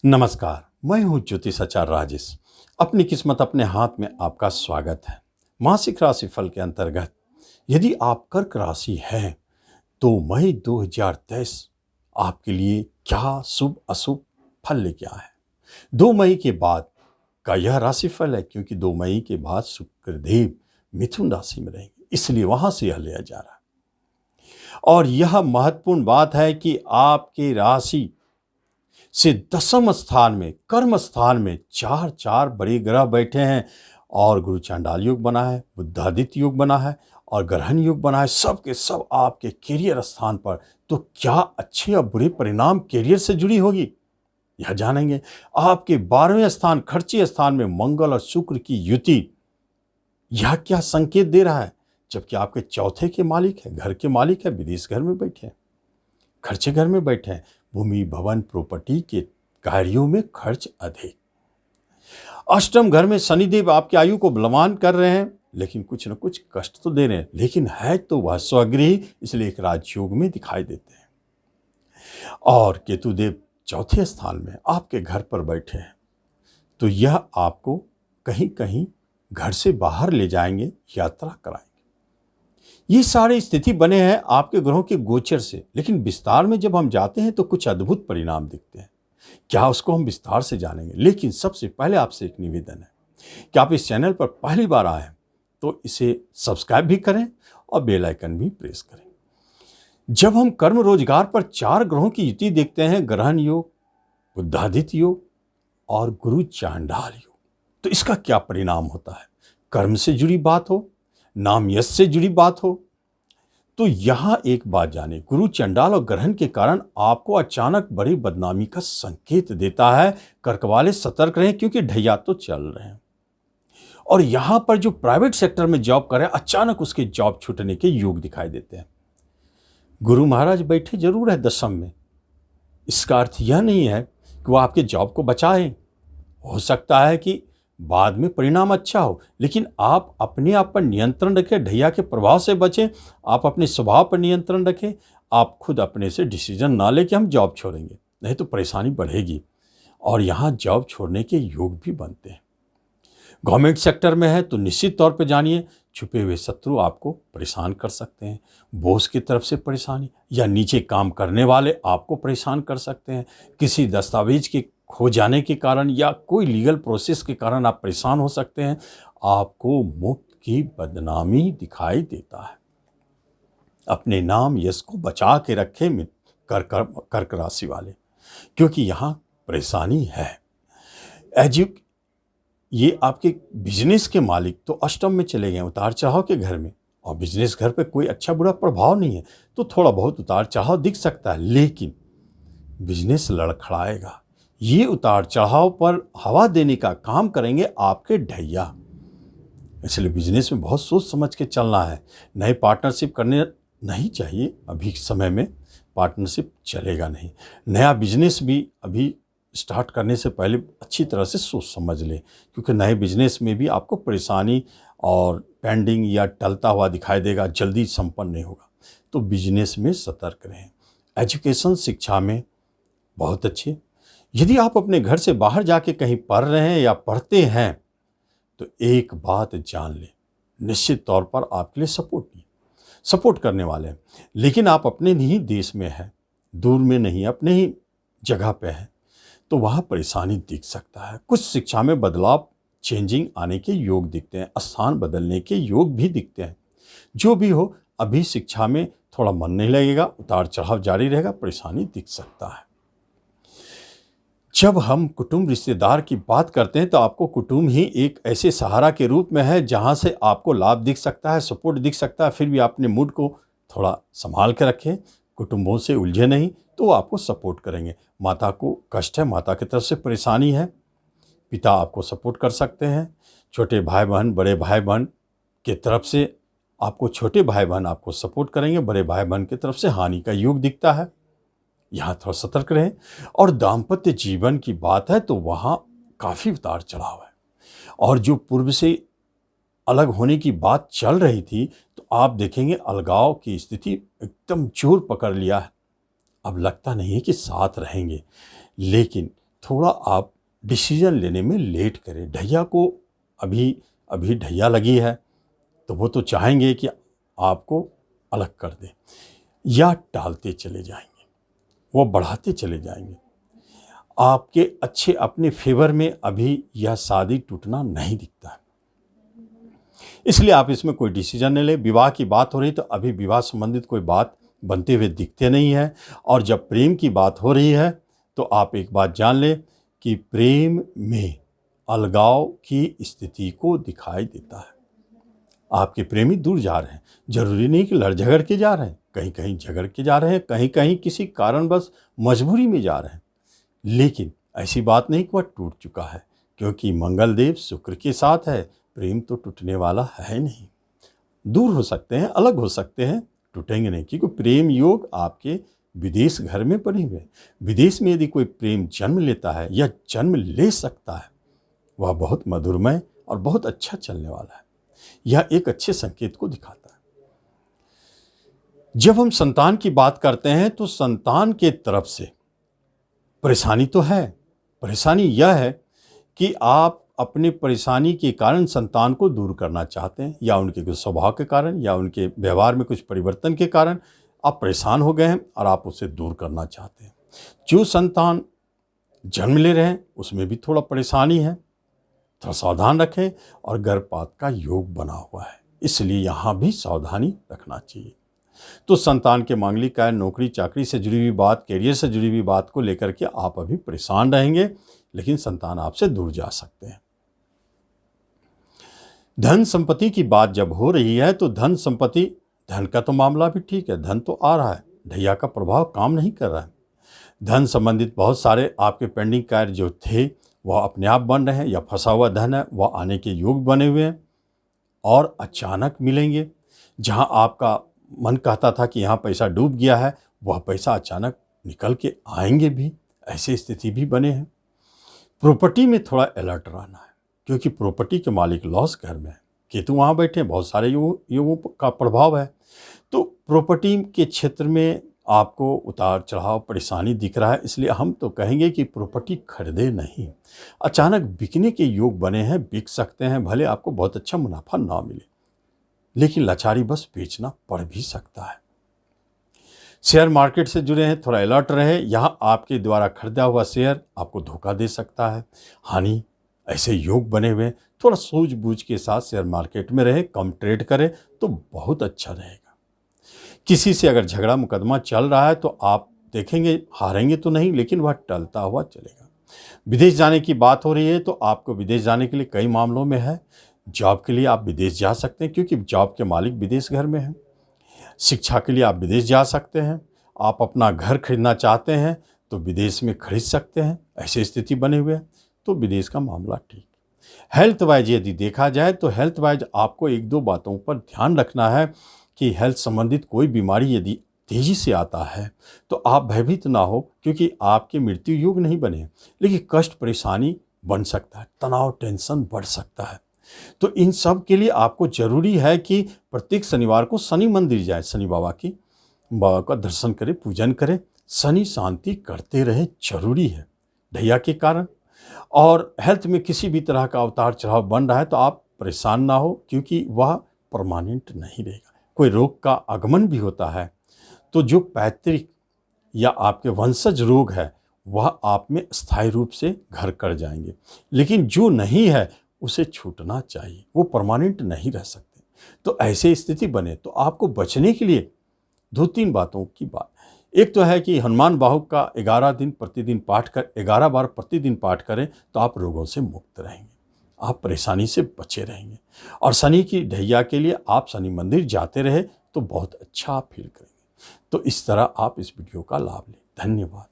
नमस्कार, मैं हूं ज्योतिष आचार्य राजेश। अपनी किस्मत अपने हाथ में आपका स्वागत है। मासिक राशिफल के अंतर्गत यदि आप कर्क राशि हैं तो मई 2023 आपके लिए क्या शुभ अशुभ फल लेके आए हैं। 2 मई के बाद का यह राशिफल है, क्योंकि 2 मई के बाद शुक्रदेव मिथुन राशि में रहेंगे, इसलिए वहां से यह लिया जा रहा है। और यह महत्वपूर्ण बात है कि आपके राशि से 10वें स्थान में, कर्म स्थान में चार बड़े ग्रह बैठे हैं और गुरु चांडाल योग बना है, बुधादित्य योग बना है और ग्रहण योग बना है। सब के सब आपके कैरियर स्थान पर। तो क्या अच्छे और बुरे परिणाम कैरियर से जुड़ी होगी, यह जानेंगे। आपके 12वें स्थान, खर्ची स्थान में मंगल और शुक्र की युति, यह क्या संकेत दे रहा है? जबकि आपके चौथे के मालिक है, घर के मालिक है, विदेश घर में बैठे हैं, खर्चे घर में बैठे हैं। भूमि भवन प्रॉपर्टी के कार्यों में खर्च अधिक। अष्टम घर में शनिदेव आपकी आयु को बलवान कर रहे हैं, लेकिन कुछ न कुछ कष्ट तो दे रहे हैं, लेकिन है तो वह स्वगृही, इसलिए एक राजयोग में दिखाई देते हैं। और केतुदेव चौथे स्थान में आपके घर पर बैठे हैं, तो यह आपको कहीं कहीं घर से बाहर ले जाएंगे, यात्रा कराएंगे। ये सारे स्थिति बने हैं आपके ग्रहों के गोचर से, लेकिन विस्तार में जब हम जाते हैं तो कुछ अद्भुत परिणाम दिखते हैं। क्या उसको हम विस्तार से जानेंगे, लेकिन सबसे पहले आपसे एक निवेदन है कि आप इस चैनल पर पहली बार आए हैं तो इसे सब्सक्राइब भी करें और बेल आइकन भी प्रेस करें। जब हम कर्म रोजगार पर 4 ग्रहों की युति देखते हैं, ग्रहण योग, बुधादित्य योग और गुरु चांडाल योग, तो इसका क्या परिणाम होता है? कर्म से जुड़ी बात हो, नाम यश से जुड़ी बात हो, तो यहां एक बात जाने, गुरु चंडाल और ग्रहण के कारण आपको अचानक बड़ी बदनामी का संकेत देता है। कर्क वाले सतर्क रहें, क्योंकि ढैया तो चल रहे हैं। और यहां पर जो प्राइवेट सेक्टर में जॉब कर रहे हैं, अचानक उसके जॉब छूटने के योग दिखाई देते हैं। गुरु महाराज बैठे जरूर है दशम में, इसका अर्थ यह नहीं है कि वो आपके जॉब को बचाएं। हो सकता है कि बाद में परिणाम अच्छा हो, लेकिन आप अपने आप पर नियंत्रण रखें, ढैया के प्रभाव से बचें। आप अपने स्वभाव पर नियंत्रण रखें। आप खुद अपने से डिसीजन ना लें कि हम जॉब छोड़ेंगे, नहीं तो परेशानी बढ़ेगी। और यहाँ जॉब छोड़ने के योग भी बनते हैं। गवर्नमेंट सेक्टर में है तो निश्चित तौर पर जानिए, छुपे हुए शत्रु आपको परेशान कर सकते हैं। बॉस की तरफ से परेशानी, या नीचे काम करने वाले आपको परेशान कर सकते हैं। किसी दस्तावेज के खो जाने के कारण या कोई लीगल प्रोसेस के कारण आप परेशान हो सकते हैं। आपको मुफ्त की बदनामी दिखाई देता है। अपने नाम यश को बचा के रखें कर्क राशि वाले, क्योंकि यहाँ परेशानी है। ये आपके बिजनेस के मालिक तो अष्टम में चले गए, उतार चढ़ाव के घर में, और बिजनेस घर पे कोई अच्छा बुरा प्रभाव नहीं है, तो थोड़ा बहुत उतार चढ़ाव दिख सकता है, लेकिन बिजनेस लड़खड़ाएगा। ये उतार चढ़ाव पर हवा देने का काम करेंगे आपके ढैया, इसलिए बिजनेस में बहुत सोच समझ के चलना है। नए पार्टनरशिप करने नहीं चाहिए, अभी समय में पार्टनरशिप चलेगा नहीं। नया बिजनेस भी अभी स्टार्ट करने से पहले अच्छी तरह से सोच समझ लें, क्योंकि नए बिजनेस में भी आपको परेशानी और पेंडिंग या टलता हुआ दिखाई देगा, जल्दी संपन्न नहीं होगा। तो बिजनेस में सतर्क रहें। एजुकेशन, शिक्षा में बहुत अच्छे। यदि आप अपने घर से बाहर जाके कहीं पढ़ रहे हैं या पढ़ते हैं, तो एक बात जान लें, निश्चित तौर पर आपके लिए सपोर्ट करने वाले हैं, लेकिन आप अपने ही देश में हैं, दूर में नहीं, अपने ही जगह पे हैं, तो वहाँ परेशानी दिख सकता है। कुछ शिक्षा में बदलाव, चेंजिंग आने के योग दिखते हैं, स्थान बदलने के योग भी दिखते हैं। जो भी हो, अभी शिक्षा में थोड़ा मन नहीं लगेगा, उतार चढ़ाव जारी रहेगा, परेशानी दिख सकता है। जब हम कुटुंब रिश्तेदार की बात करते हैं, तो आपको कुटुंब ही एक ऐसे सहारा के रूप में है जहां से आपको लाभ दिख सकता है, सपोर्ट दिख सकता है। फिर भी अपने मूड को थोड़ा संभाल के रखें, कुटुंबों से उलझे नहीं, तो वो आपको सपोर्ट करेंगे। माता को कष्ट है, माता की तरफ से परेशानी है, पिता आपको सपोर्ट कर सकते हैं। छोटे भाई बहन, बड़े भाई बहन की तरफ से आपको, छोटे भाई बहन आपको सपोर्ट करेंगे, बड़े भाई बहन की तरफ से हानि का योग दिखता है। यहाँ थोड़ा सतर्क रहें। और दाम्पत्य जीवन की बात है तो वहाँ काफ़ी उतार चढ़ाव है, और जो पूर्व से अलग होने की बात चल रही थी, तो आप देखेंगे अलगाव की स्थिति एकदम जोर पकड़ लिया है। अब लगता नहीं है कि साथ रहेंगे, लेकिन थोड़ा आप डिसीजन लेने में लेट करें। ढैया को अभी अभी ढैया लगी है तो वो तो चाहेंगे कि आपको अलग कर दें, या टालते चले जाएंगे, वो बढ़ाते चले जाएंगे। आपके अच्छे अपने फेवर में अभी यह शादी टूटना नहीं दिखता है, इसलिए आप इसमें कोई डिसीजन नहीं ले। विवाह की बात हो रही तो अभी विवाह संबंधित कोई बात बनते हुए दिखते नहीं है। और जब प्रेम की बात हो रही है तो आप एक बात जान लें कि प्रेम में अलगाव की स्थिति को दिखाई देता है। आपके प्रेमी दूर जा रहे हैं, जरूरी नहीं कि लड़ झगड़ के जा रहे हैं, कहीं कहीं झगड़ के जा रहे हैं, कहीं कहीं किसी कारणवश मजबूरी में जा रहे हैं, लेकिन ऐसी बात नहीं कि वह टूट चुका है, क्योंकि मंगलदेव शुक्र के साथ है। प्रेम तो टूटने वाला है नहीं। दूर हो सकते हैं, अलग हो सकते हैं, टूटेंगे नहीं, क्योंकि प्रेम योग आपके विदेश घर में पड़े हुए। विदेश में यदि कोई प्रेम जन्म लेता है या जन्म ले सकता है, वह बहुत मधुरमय और बहुत अच्छा चलने वाला है। यह एक अच्छे संकेत को दिखाता है। जब हम संतान की बात करते हैं तो संतान के तरफ से परेशानी तो है। परेशानी यह है कि आप अपनी परेशानी के कारण संतान को दूर करना चाहते हैं, या उनके कुछ स्वभाव के कारण या उनके व्यवहार में कुछ परिवर्तन के कारण आप परेशान हो गए हैं और आप उसे दूर करना चाहते हैं। जो संतान जन्म ले रहे हैं उसमें भी थोड़ा परेशानी है, थोड़ा सावधान रखें। और गर्भपात का योग बना हुआ है, इसलिए यहाँ भी सावधानी रखना चाहिए। तो संतान के मांगलिक कार्य, नौकरी चाकरी से जुड़ी हुई बात, कैरियर से जुड़ी हुई बात को लेकर के आप अभी परेशान रहेंगे, लेकिन संतान आपसे दूर जा सकते हैं। धन संपत्ति की बात जब हो रही है तो धन संपत्ति, धन का तो मामला भी ठीक है, धन तो आ रहा है, ढैया का प्रभाव काम नहीं कर रहा है। धन संबंधित बहुत सारे आपके पेंडिंग कार्य जो थे वह अपने आप बन रहे हैं, या फंसा हुआ धन है वह आने के योग बने हुए हैं और अचानक मिलेंगे। जहां आपका मन कहता था कि यहाँ पैसा डूब गया है, वह पैसा अचानक निकल के आएंगे भी, ऐसी स्थिति भी बने हैं। प्रॉपर्टी में थोड़ा अलर्ट रहना है, क्योंकि प्रॉपर्टी के मालिक लॉस घर में है, केतु वहाँ बैठे हैं, बहुत सारे योगों का प्रभाव है। तो प्रॉपर्टी के क्षेत्र में आपको उतार चढ़ाव परेशानी दिख रहा है, इसलिए हम तो कहेंगे कि प्रॉपर्टी खरीदे नहीं। अचानक बिकने के योग बने हैं, बिक सकते हैं, भले आपको बहुत अच्छा मुनाफा ना मिले, लेकिन लाचारी बस बेचना पड़ भी सकता है। शेयर मार्केट से जुड़े हैं, थोड़ा अलर्ट रहे। यहाँ आपके द्वारा खरीदा हुआ शेयर आपको धोखा दे सकता है, हानि, ऐसे योग बने हुए। थोड़ा सूझबूझ के साथ शेयर मार्केट में रहे, कम ट्रेड करें तो बहुत अच्छा रहेगा। किसी से अगर झगड़ा मुकदमा चल रहा है तो आप देखेंगे हारेंगे तो नहीं, लेकिन वह टलता हुआ चलेगा। विदेश जाने की बात हो रही है तो आपको विदेश जाने के लिए कई मामलों में है। जॉब के लिए आप विदेश जा सकते हैं, क्योंकि जॉब के मालिक विदेश घर में हैं। शिक्षा के लिए आप विदेश जा सकते हैं। आप अपना घर खरीदना चाहते हैं तो विदेश में खरीद सकते हैं, ऐसी स्थिति बने हुए हैं, तो विदेश का मामला ठीक। हेल्थ वाइज यदि देखा जाए तो हेल्थ वाइज आपको एक दो बातों पर ध्यान रखना है कि हेल्थ संबंधित कोई बीमारी यदि तेजी से आता है तो आप भयभीत ना हो, क्योंकि आपके मृत्यु योग नहीं बने हैं, लेकिन कष्ट परेशानी बन सकता है, तनाव टेंशन बढ़ सकता है। तो इन सब के लिए आपको जरूरी है कि प्रत्येक शनिवार को शनि मंदिर जाए, शनि बाबा का दर्शन करें, पूजन करें, शनि शांति करते रहे, जरूरी है ढैया के कारण। और हेल्थ में किसी भी तरह का उतार चढ़ाव बन रहा है तो आप परेशान ना हो, क्योंकि वह परमानेंट नहीं रहेगा। कोई रोग का आगमन भी होता है तो जो पैतृक या आपके वंशज रोग है वह आप में स्थायी रूप से घर कर जाएंगे, लेकिन जो नहीं है उसे छूटना चाहिए, वो परमानेंट नहीं रह सकते। तो ऐसे स्थिति बने तो आपको बचने के लिए 2-3 बातों की बात। एक तो है कि हनुमान बाहु का 11 दिन प्रतिदिन पाठ कर 11 बार प्रतिदिन पाठ करें तो आप रोगों से मुक्त रहेंगे, आप परेशानी से बचे रहेंगे। और शनि की ढैया के लिए आप शनि मंदिर जाते रहे तो बहुत अच्छा आप फील करेंगे। तो इस तरह आप इस वीडियो का लाभ लें। धन्यवाद।